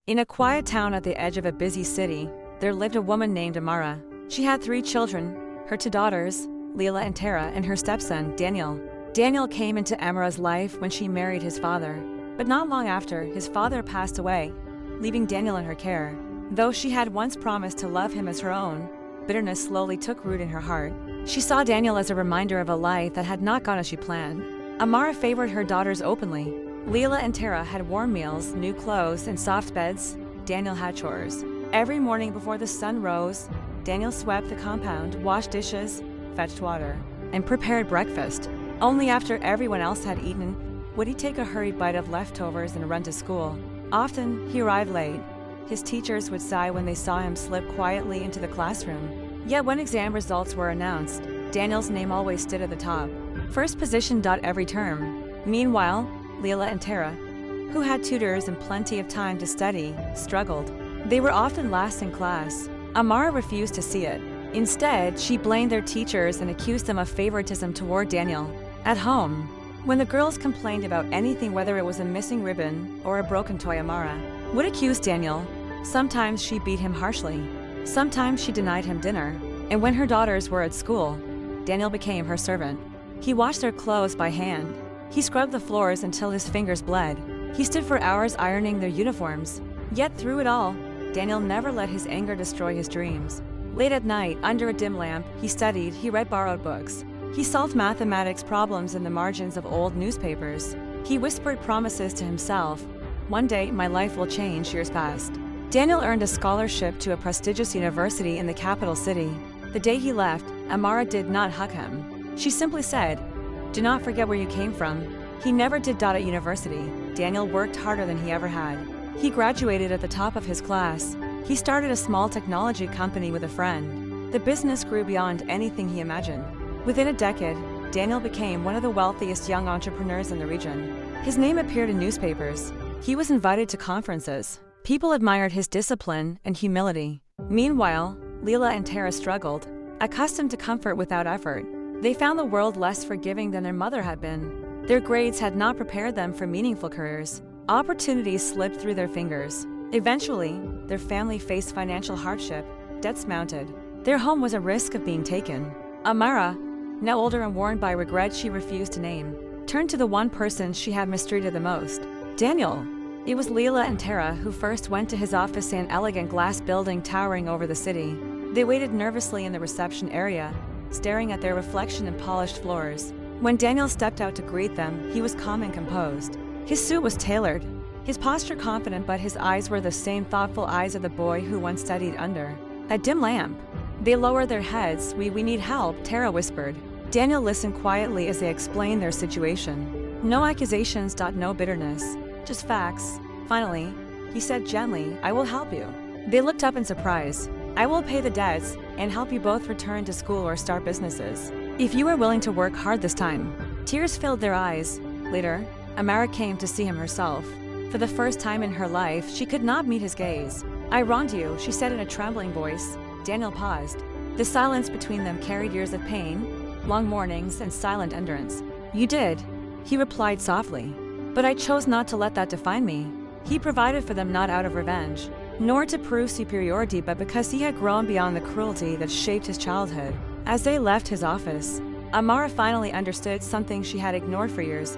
In a quiet town at the edge of a busy city, there lived a woman named Amara. She had 3 children, her 2 daughters, Leila and Tara, and her stepson, Daniel. Daniel came into Amara's life when she married his father, but not long after, his father passed away, leaving Daniel in her care. Though she had once promised to love him as her own, bitterness slowly took root in her heart. She saw Daniel as a reminder of a life that had not gone as she planned. Amara favored her daughters openly. Leila and Tara had warm meals, new clothes, and soft beds. Daniel had chores. Every morning before the sun rose, Daniel swept the compound, washed dishes, fetched water, and prepared breakfast. Only after everyone else had eaten would he take a hurried bite of leftovers and run to school. Often, he arrived late. His teachers would sigh when they saw him slip quietly into the classroom. Yet when exam results were announced, Daniel's name always stood at the top, first position every term. Meanwhile, Leila and Tara, who had tutors and plenty of time to study, struggled. They were often last in class. Amara refused to see it. Instead, she blamed their teachers and accused them of favoritism toward Daniel. At home, when the girls complained about anything, whether it was a missing ribbon or a broken toy, Amara would accuse Daniel. Sometimes she beat him harshly. Sometimes she denied him dinner. And when her daughters were at school, Daniel became her servant. He washed their clothes by hand. He scrubbed the floors until his fingers bled. He stood for hours ironing their uniforms. Yet through it all, Daniel never let his anger destroy his dreams. Late at night, under a dim lamp, he studied, he read borrowed books. He solved mathematics problems in the margins of old newspapers. He whispered promises to himself. One day, my life will change. Years passed. Daniel earned a scholarship to a prestigious university in the capital city. The day he left, Amara did not hug him. She simply said, "Do not forget where you came from." He never did. At university, Daniel worked harder than he ever had. He graduated at the top of his class. He started a small technology company with a friend. The business grew beyond anything he imagined. Within a decade, Daniel became one of the wealthiest young entrepreneurs in the region. His name appeared in newspapers. He was invited to conferences. People admired his discipline and humility. Meanwhile, Leila and Tara struggled, accustomed to comfort without effort. They found the world less forgiving than their mother had been. Their grades had not prepared them for meaningful careers. Opportunities slipped through their fingers. Eventually, their family faced financial hardship. Debts mounted. Their home was at risk of being taken. Amara, now older and worn by regret she refused to name, turned to the one person she had mistreated the most, Daniel. It was Leila and Tara who first went to his office, an elegant glass building towering over the city. They waited nervously in the reception area, staring at their reflection in polished floors. When Daniel stepped out to greet them, he was calm and composed. His suit was tailored, his posture confident, but his eyes were the same thoughtful eyes of the boy who once studied under a dim lamp. They lowered their heads. We need help," Tara whispered. Daniel listened quietly as they explained their situation. No accusations, no bitterness, just facts. Finally, he said gently, "I will help you." They looked up in surprise. "I will pay the debts and help you both return to school or start businesses, if you are willing to work hard this time." Tears filled their eyes. Later, Amara came to see him herself. For the first time in her life, she could not meet his gaze. "I wronged you," she said in a trembling voice. Daniel paused. The silence between them carried years of pain, long mornings, and silent endurance. "You did," he replied softly. "But I chose not to let that define me." He provided for them not out of revenge, nor to prove superiority, but because he had grown beyond the cruelty that shaped his childhood. As they left his office, Amara finally understood something she had ignored for years.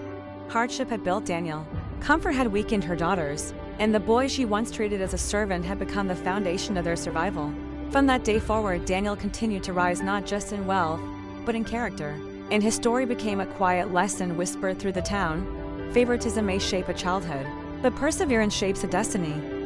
Hardship had built Daniel. Comfort had weakened her daughters, and the boy she once treated as a servant had become the foundation of their survival. From that day forward, Daniel continued to rise not just in wealth, but in character. And his story became a quiet lesson whispered through the town. Favoritism may shape a childhood, but perseverance shapes a destiny.